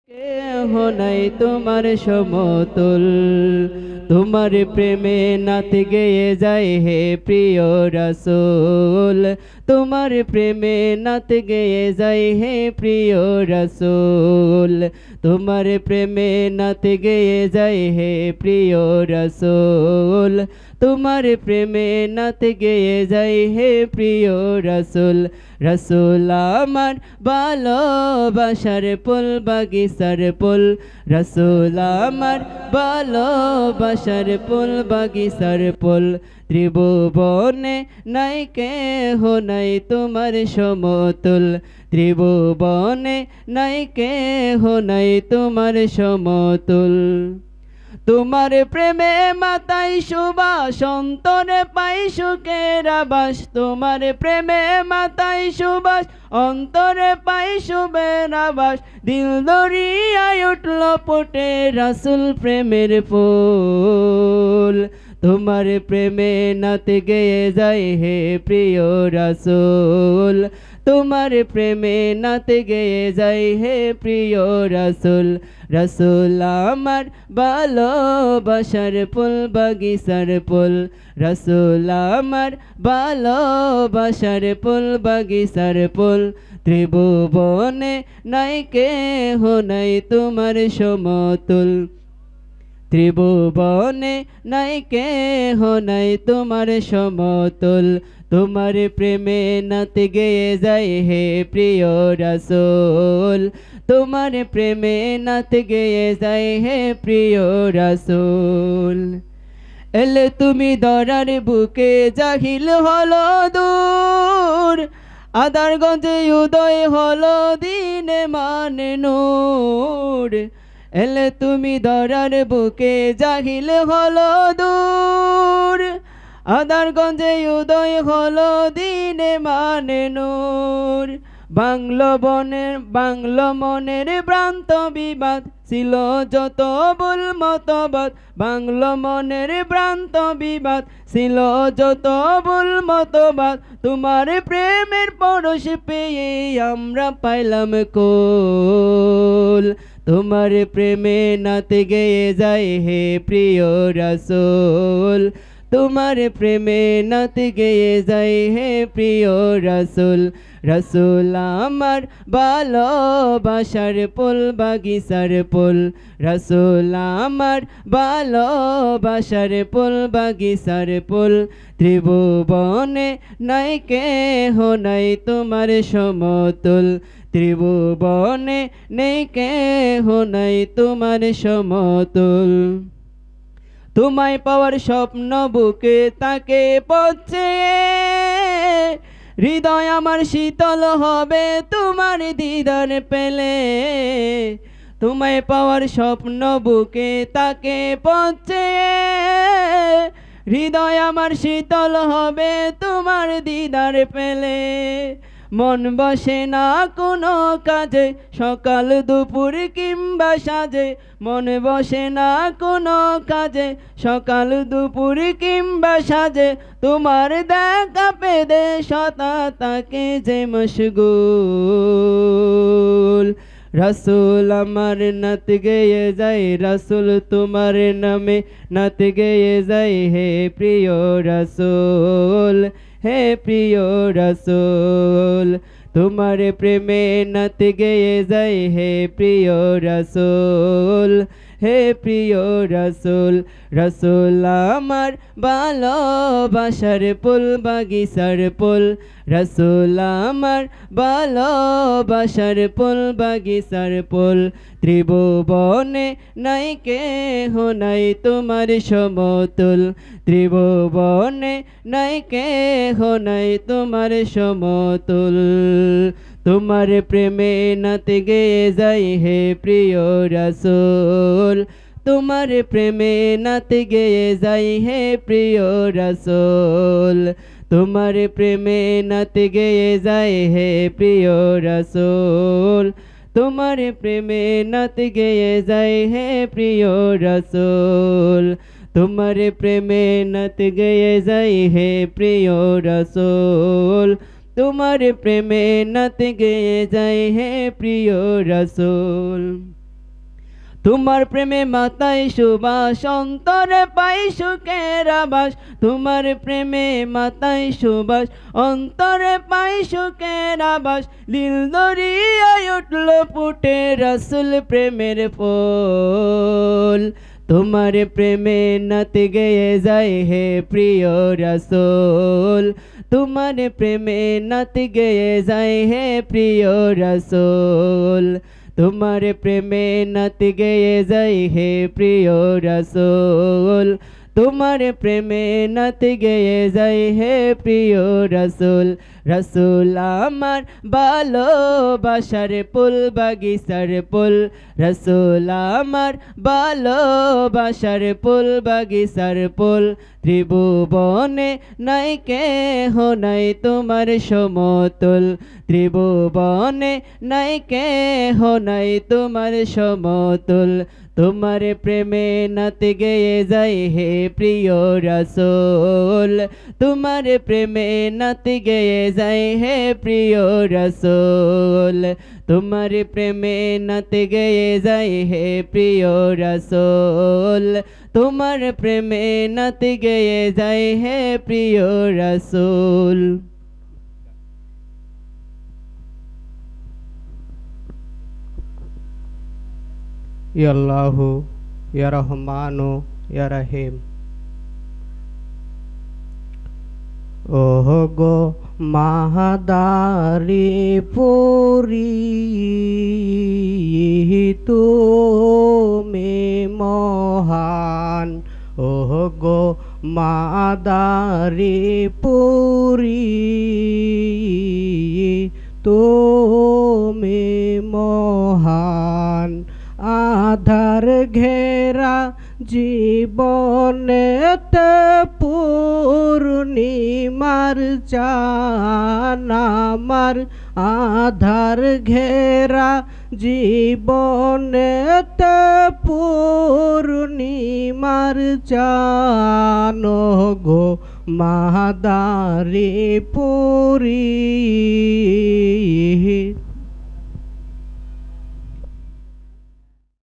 কেহ নাই তোমার সমতুল, তোমার প্রেমে নাত গেয়ে যায় হে প্রিয় রাসূল। তোমার প্রেমে নাত গেয়ে যায় হে প্রিয় রাসূল। তোমার প্রেমে নাত গেয়ে যায় হে প্রিয় রাসূল। তোমার প্রেমে নাত গেয়ে যায় হে প্রিয় রাসূল। রাসূল আমার ভালোবাসার ফুল বাগিচার ফুল, রাসূল আমার ভালোবাসার ফুল বাগিচার ফুল। ত্রিভুবনে নাই কেহ নাই তোমার সমতুল, ত্রিভুবনে নাই কেহ নাই তোমার সমতুল। তোমার প্রেমে মাতাই সুবাস, অন্তরে পাই সুখের আবাস। তোমার প্রেমে মাতাই সুবাস, অন্তরে পাই শুভের আবাস। দিল দরিয়ায় উঠল ফুটে রাসূল প্রেমের ফুল। তোমার প্রেমে নাত গেয়ে যায় হে প্রিয় রাসূল। তোমার প্রেমে নাত গেয়ে যায় হে প্রিয় রাসূল। রাসূল আমার ভালোবাসার ফুল বাগিচার ফুল, রাসূল আমার ভালোবাসার ফুল বাগিচার ফুল। ত্রিভুবনে নাই কেহ নাই তোমার সমতুল, ত্রিভুবনে নাই কেহ নাই তোমার সমতুল। তোমার প্রেমে নাত গেয়ে যায় হে প্রিয় রাসূল। তোমার প্রেমে নাত গেয়ে যায় হে প্রিয় রাসূল। এলে তুমি দরার বুকে জাহিল হলো দূর, আদারগঞ্জে উদয় হলো দিনে মানে নূর। এলে তুমি দরার বুকে জাহিল হলো দূর, আদারগঞ্জে উদয় হলো দিনে মানে নূর। বাংলো মনের ভ্রান্ত বিবাদ ছিল যত ভুল মতবাদ, বাংলো মনের ভ্রান্ত বিবাদ ছিল যত ভুল মতবাদ। তোমার প্রেমের পরশ পেয়ে আমরা পাইলাম কুল। তোমার প্রেমে নাত গেয়ে যায় হে প্রিয় রাসূল। তোমার প্রেমে নাত গেয়ে যায় হে প্রিয় রাসূল। রাসূল আমার ভালোবাসার ফুল বাগিচার ফুল, রাসূল আমার ভালোবাসার ফুল বাগিচার ফুল। ত্রিভুবনে নাই কেহ নাই তোমার সমতুল, ত্রিভুবনে নেই কেহ নাই তোমার সমতুল। তোমায় পাওয়ার স্বপ্ন বুকে তাকে পড়ছে, হৃদয় আমার শীতল হবে তোমার দিদার পেলে। তোমায় পাওয়ার স্বপ্ন বুকে তাকে পড়ছে, হৃদয় আমার শীতল হবে তোমার দিদার পেলে। মন বসে না কোনো কাজে, সকাল দুপুর কিংবা সাজে। মন বসে না কোনো কাজে, সকাল দুপুর কিংবা সাজে। তোমার দেখা পেদে সতা তাকে যে মশগুল। রাসূল আমার নাত গেয়ে যায়, রাসূল তোমার নামে নাত গেয়ে যায় হে প্রিয় রাসূল, হে প্রিয় রাসূল। তোমার প্রেমে নাত গেয়ে যায় হে প্রিয় রাসূল, হে প্রিয় রাসূল। রাসূল আমার ভালোবাসার ফুল বাগিচার ফুল, রাসূল আমার ভালোবাসার ফুল বাগিচার ফুল। ত্রিভুবনে নাই কেহ নাই তোমার সমতুল, ত্রিভুবনে নাই কেহ নাই তোমার সমতুল। তোমার প্রেমে নাত গেয়ে যায় হে প্রিয় রাসূল। তোমার প্রেমে নাত গেয়ে যায় হে প্রিয় রাসূল। তোমার প্রেমে নাত গেয়ে যায় হে প্রিয় রাসূল। তোমার প্রেমে নাত গেয়ে যায় হে প্রিয় রাসূল। তোমার প্রেমে নাত গেয়ে যায় হে প্রিয় রাসূল। তোমার প্রেমে নাত গেয়ে যায় হে প্রিয় রাসূল। তোমার প্রেমে মাতায় সুবাস অন্তরে পাই সুখের আবাস তোমার প্রেমে মাতায় সুবাস অন্তরে পাই সুখের আবাস দিল দরিয়ায় উঠল ফুটে রাসূল প্রেমের ফুল তোমার প্রেমে নাত গেয়ে যায় হে প্রিয় রাসূল তোমার প্রেমে নাত গেয়ে যায় হে প্রিয় রাসূল তোমার প্রেমে নাত গেয়ে যায় হে প্রিয় রাসূল তোমার প্রেমে নাত গেয়ে যায় হে প্রিয় রাসূল রাসূল আমার ভালোবাসার ফুল বাগিচার ফুল রাসূল আমার ভালোবাসার ফুল বাগিচার ফুল ত্রিভুবনে নাই কেহ নাই তোমার সমতুল ত্রিভুবনে নাই কেহ নাই তোমার সমতুল তোমার প্রেমে নাত গেয়ে যায় হে প্রিয় রাসূল তোমার প্রেমে নাত গেয়ে যায় হে প্রিয় রাসূল তোমার প্রেমে নাত গেয়ে যায় হে প্রিয় রাসূল তোমার প্রেমে নাত গেয়ে যায় হে প্রিয় রাসূল ইয়া আল্লাহু ইয়া রহমানু ইয়া রহিম। ওহ গো মাহাদারি পুরি তুমি মহান ওহ গো মাদারি পুরি তুমি মহান আধার ঘেরা জীবনেতে পূর্ণিমার চান আমার আধার ঘেরা জীবনেতে পূর্ণিমার চান গো মাদারি পুরি